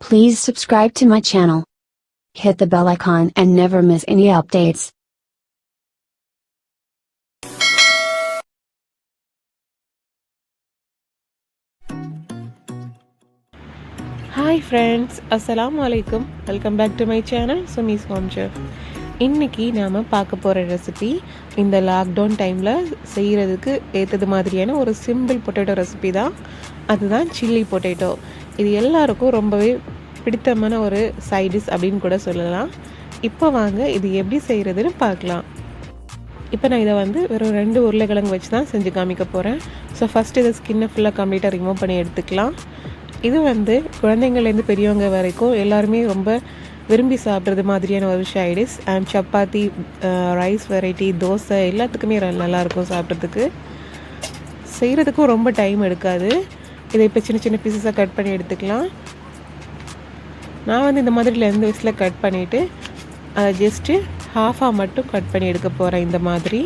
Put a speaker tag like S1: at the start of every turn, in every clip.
S1: Please subscribe to my channel. Hit the bell icon and never miss any updates.
S2: Hi friends, Assalamu alaikum. Welcome back to my channel, Sumi's Home Chef. இன்றைக்கி நாம் பார்க்க போகிற recipe இந்த lockdown டைமில் செய்கிறதுக்கு ஏற்றது மாதிரியான ஒரு சிம்பிள் பொட்டேட்டோ ரெசிபி தான். அதுதான் சில்லி பொட்டேட்டோ. இது எல்லாருக்கும் ரொம்பவே பிடித்தமான ஒரு சைடிஷ் அப்படின்னு கூட சொல்லலாம். இப்போ வாங்க இது எப்படி செய்கிறதுன்னு பார்க்கலாம். இப்போ நான் இதை வெறும் 2 உருளைக்கிழங்கு வச்சு தான் செஞ்சு காமிக்க போகிறேன். ஸோ ஃபஸ்ட்டு இதை ஸ்கின்னை ஃபுல்லாக கம்ப்ளீட்டாக ரிமூவ் பண்ணி எடுத்துக்கலாம். இது குழந்தைங்கள்லேருந்து பெரியவங்க வரைக்கும் எல்லாருமே ரொம்ப விரும்பி சாப்பிட்றது மாதிரியான ஒரு side dish. And chapati, rice variety, dosa எல்லாத்துக்குமே நல்லாயிருக்கும் சாப்பிட்றதுக்கு. செய்கிறதுக்கும் ரொம்ப டைம் எடுக்காது. இதை இப்போ சின்ன சின்ன பீசஸாக கட் பண்ணி எடுத்துக்கலாம். நான் இந்த மாதிரி லென்த் வைஸில் கட் பண்ணிவிட்டு அதை ஜஸ்ட்டு ஹாஃபாக மட்டும் கட் பண்ணி எடுக்க போகிறேன். இந்த மாதிரி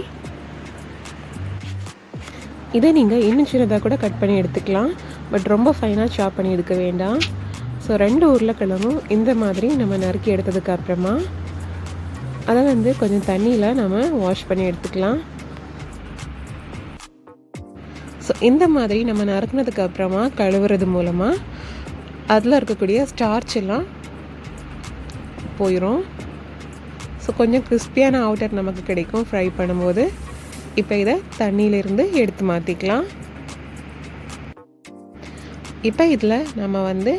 S2: இதை நீங்கள் இன்னும் சின்னதாக கூட கட் பண்ணி எடுத்துக்கலாம். பட் ரொம்ப ஃபைனாக சாப் பண்ணி எடுக்க வேண்டாம். ஸோ 2 உருளைக்கிழங்கும் இந்த மாதிரி நம்ம நறுக்கி எடுத்ததுக்கு அப்புறமா அதை கொஞ்சம் தண்ணியில் நம்ம வாஷ் பண்ணி எடுத்துக்கலாம். ஸோ இந்த மாதிரி நம்ம நறுக்கினதுக்கு அப்புறமா கழுவுறது மூலமாக அதில் இருக்கக்கூடிய ஸ்டார்ச் எல்லாம் போயிடும். ஸோ கொஞ்சம் கிறிஸ்பியான அவுட்டர் நமக்கு கிடைக்கும் ஃப்ரை பண்ணும்போது. இப்போ இதை தண்ணியிலிருந்து எடுத்து மாற்றிக்கலாம். இப்போ இதில் நம்ம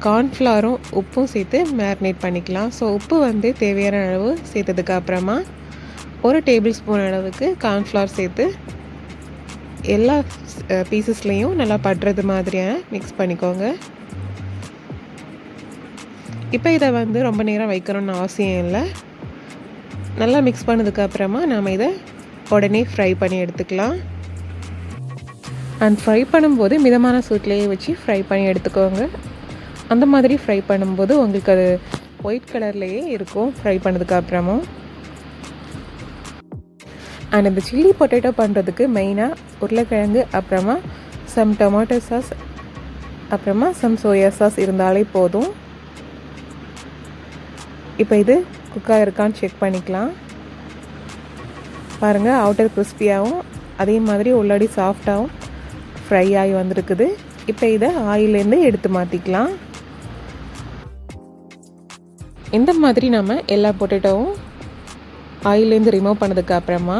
S2: கார்ன்ஃப்ளவரும் உப்பும் சேர்த்து மேரினேட் பண்ணிக்கலாம். ஸோ உப்பு தேவையான அளவு சேர்த்ததுக்கு அப்புறமா 1 டேபிள் ஸ்பூன் அளவுக்கு கார்ன்ஃப்ளவர் சேர்த்து எல்லா பீசஸ்லேயும் நல்லா படுறது மாதிரியாக மிக்ஸ் பண்ணிக்கோங்க. இப்போ இதை ரொம்ப நேரம் வைக்கணும்னு அவசியம் இல்லை. நல்லா மிக்ஸ் பண்ணதுக்கு அப்புறமா நாம் இதை உடனே ஃப்ரை பண்ணி எடுத்துக்கலாம். அண்ட் ஃப்ரை பண்ணும்போது மிதமான சூட்லேயே வச்சு ஃப்ரை பண்ணி எடுத்துக்கோங்க. அந்த மாதிரி ஃப்ரை பண்ணும்போது உங்களுக்கு அது ஒயிட் கலர்லேயே இருக்கும் ஃப்ரை பண்ணதுக்கு அப்புறமும். அண்ட் இந்த சில்லி பொட்டேட்டோ பண்ணுறதுக்கு மெயினாக உருளைக்கிழங்கு, அப்புறமா சம் டொமேட்டோ சாஸ், அப்புறமா சம் சோயா சாஸ் இருந்தாலே போதும். இப்போ இது குக்காக இருக்கான்னு செக் பண்ணிக்கலாம். பாருங்கள், அவுட்டர் கிறிஸ்பியாகவும் அதே மாதிரி உள்ளாடி சாஃப்டாகவும் ஃப்ரை ஆகி வந்திருக்குது. இப்போ இதை ஆயிலேருந்து எடுத்து மாற்றிக்கலாம். இந்த மாதிரி நம்ம எல்லா பொட்டேட்டோவும் ஆயிலேருந்து ரிமூவ் பண்ணதுக்கு அப்புறமா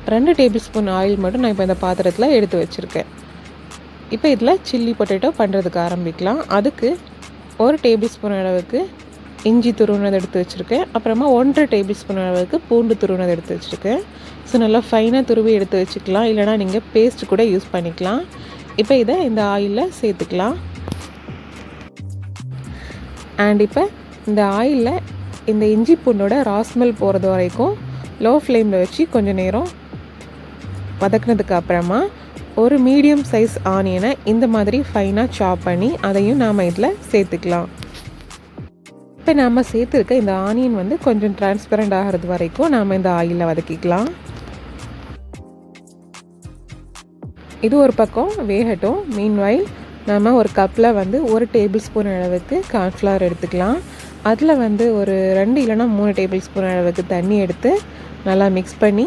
S2: 2 டேபிள் ஸ்பூன் ஆயில் மட்டும் நான் இப்போ இந்த பாத்திரத்தில் எடுத்து வச்சுருக்கேன். இப்போ இதில் சில்லி பொட்டேட்டோ பண்ணுறதுக்கு ஆரம்பிக்கலாம். அதுக்கு 1 டேபிள் ஸ்பூன் அளவுக்கு இஞ்சி துருவினதை எடுத்து வச்சுருக்கேன். அப்புறமா 1.5 டேபிள் ஸ்பூன் அளவுக்கு பூண்டு துருவினதை எடுத்து வச்சுருக்கேன். ஸோ நல்லா ஃபைனாக துருவி எடுத்து வச்சுக்கலாம். இல்லைனா நீங்கள் பேஸ்ட் கூட யூஸ் பண்ணிக்கலாம். இப்போ இதை இந்த ஆயிலில் சேர்த்துக்கலாம். அண்ட் இப்போ இந்த ஆயிலில் இந்த இஞ்சி பூண்டோட ராஸ்மெல் போகிறது வரைக்கும் லோ ஃப்ளேமில் வச்சு கொஞ்சம் நேரம் வதக்குனதுக்கு அப்புறமா ஒரு மீடியம் சைஸ் ஆனியனை இந்த மாதிரி ஃபைனாக சாப் பண்ணி அதையும் நாம் இதில் சேர்த்துக்கலாம். இப்போ நாம் சேர்த்துருக்க இந்த ஆனியன் கொஞ்சம் டிரான்ஸ்பரண்ட் ஆகிறது வரைக்கும் நாம் இந்த ஆயிலில் வதக்கிக்கலாம். இது ஒரு பக்கம் வேகட்டும். மீன்வைல் நாம் ஒரு கப்பில் 1 டேபிள் ஸ்பூன் அளவுக்கு கார்ன்ஃப்ளவர் எடுத்துக்கலாம். அதில் ஒரு 2 இல்லைனா 3 டேபிள் ஸ்பூன் அளவுக்கு தண்ணி எடுத்து நல்லா மிக்ஸ் பண்ணி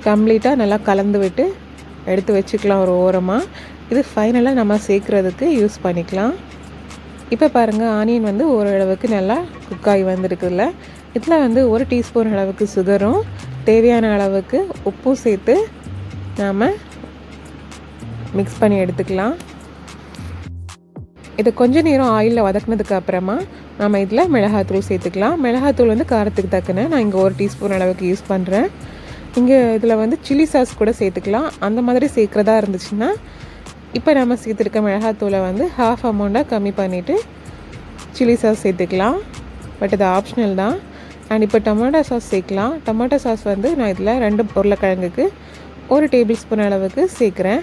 S2: கம்ப்ளீட்டாக நல்லா கலந்து விட்டு எடுத்து வச்சுக்கலாம் ஒரு ஓரமாக. இது ஃபைனலாக நம்ம சேர்க்குறதுக்கு யூஸ் பண்ணிக்கலாம். இப்போ பாருங்கள், ஆனியன் ஓரளவுக்கு நல்லா குக்காகி வந்துருக்குல்ல. இதில் 1 டீஸ்பூன் அளவுக்கு சுகரும் தேவையான அளவுக்கு உப்பும் சேர்த்து நாம் மிக்ஸ் பண்ணி எடுத்துக்கலாம். இது கொஞ்சம் நேரம் ஆயிலில் வதக்குனதுக்கு அப்புறமா நம்ம இதில் மிளகாத்தூள் சேர்த்துக்கலாம். மிளகாத்தூள் காரத்துக்கு தக்கன நான் இங்கே 1 டீஸ்பூன் அளவுக்கு யூஸ் பண்ணுறேன். இங்கே இதில் சில்லி சாஸ் கூட சேர்த்துக்கலாம். அந்த மாதிரி சேர்க்குறதா இருந்துச்சுன்னா இப்போ நம்ம சேர்த்துருக்க மிளகாத்தூளை ஹாஃப் அமௌண்ட்டாக கம்மி பண்ணிவிட்டு சில்லி சாஸ் சேர்த்துக்கலாம். பட் இது ஆப்ஷனல் தான். அண்ட் இப்போ டொமேட்டோ சாஸ் சேர்க்கலாம். டொமேட்டோ சாஸ் நான் இதில் 2 உருளைக்கிழங்குக்கு 1 டேபிள் ஸ்பூன் அளவுக்கு சேர்க்குறேன்.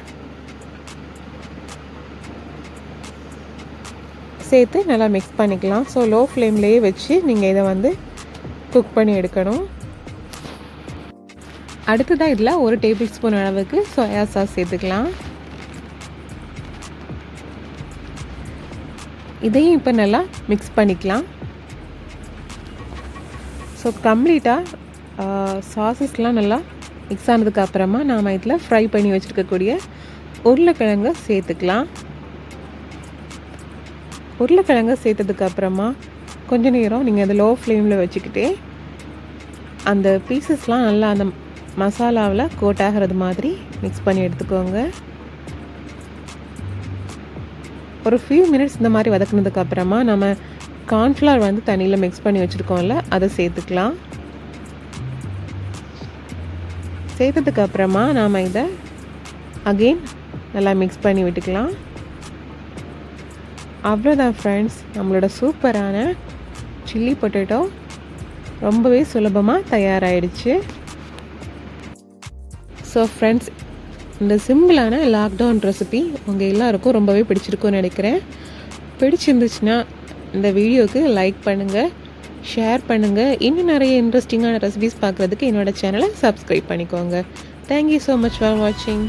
S2: சேர்த்து நல்லா மிக்ஸ் பண்ணிக்கலாம். ஸோ லோ ஃப்ளேம்லேயே வச்சு நீங்கள் இதை குக் பண்ணி எடுக்கணும். அடுத்ததாக இதில் 1 டேபிள் ஸ்பூன் அளவுக்கு சோயா சாஸ் சேர்த்துக்கலாம். இதையும் இப்போ நல்லா மிக்ஸ் பண்ணிக்கலாம். ஸோ கம்ப்ளீட்டாக சாஸஸ்லாம் நல்லா மிக்ஸ் ஆனதுக்கப்புறமா நாம் இதில் ஃப்ரை பண்ணி வச்சுருக்கக்கூடிய உருளைக்கிழங்கை சேர்த்துக்கலாம். உருளைக்கிழங்கை சேர்த்ததுக்கப்புறமா கொஞ்ச நேரம் நீங்கள் அதை லோ ஃப்ளேமில் வச்சுக்கிட்டே அந்த பீசஸ்லாம் நல்லா அந்த மசாலாவில் கோட் ஆகிறது மாதிரி மிக்ஸ் பண்ணி எடுத்துக்கோங்க. ஒரு ஃபியூ மினிட்ஸ் இந்த மாதிரி வதக்குனதுக்கப்புறமா நம்ம கார்ன்ஃப்ளவர் வந்து தண்ணியில் மிக்ஸ் பண்ணி வச்சுருக்கோம்ல, அதை சேர்த்துக்கலாம். சேர்த்ததுக்கப்புறமா நாம் இதை அகெயின் நல்லா மிக்ஸ் பண்ணி விட்டுக்கலாம். அவ்வளோதான் ஃப்ரெண்ட்ஸ், நம்மளோட சூப்பரான சில்லி பொட்டேட்டோ ரொம்பவே சுலபமாக தயாராகிடுச்சு. ஸோ ஃப்ரெண்ட்ஸ், இந்த சிம்பிளான லாக்டவுன் ரெசிபி உங்கள் எல்லாருக்கும் ரொம்பவே பிடிச்சிருக்குன்னு நினைக்கிறேன். பிடிச்சிருந்துச்சுன்னா இந்த வீடியோவுக்கு லைக் பண்ணுங்கள், ஷேர் பண்ணுங்கள். இன்னும் நிறைய இன்ட்ரெஸ்டிங்கான ரெசிபிஸ் பார்க்குறதுக்கு என்னோடய சேனலை சப்ஸ்கிரைப் பண்ணிக்கோங்க. தேங்க்யூ ஸோ மச் ஃபார் வாட்சிங்.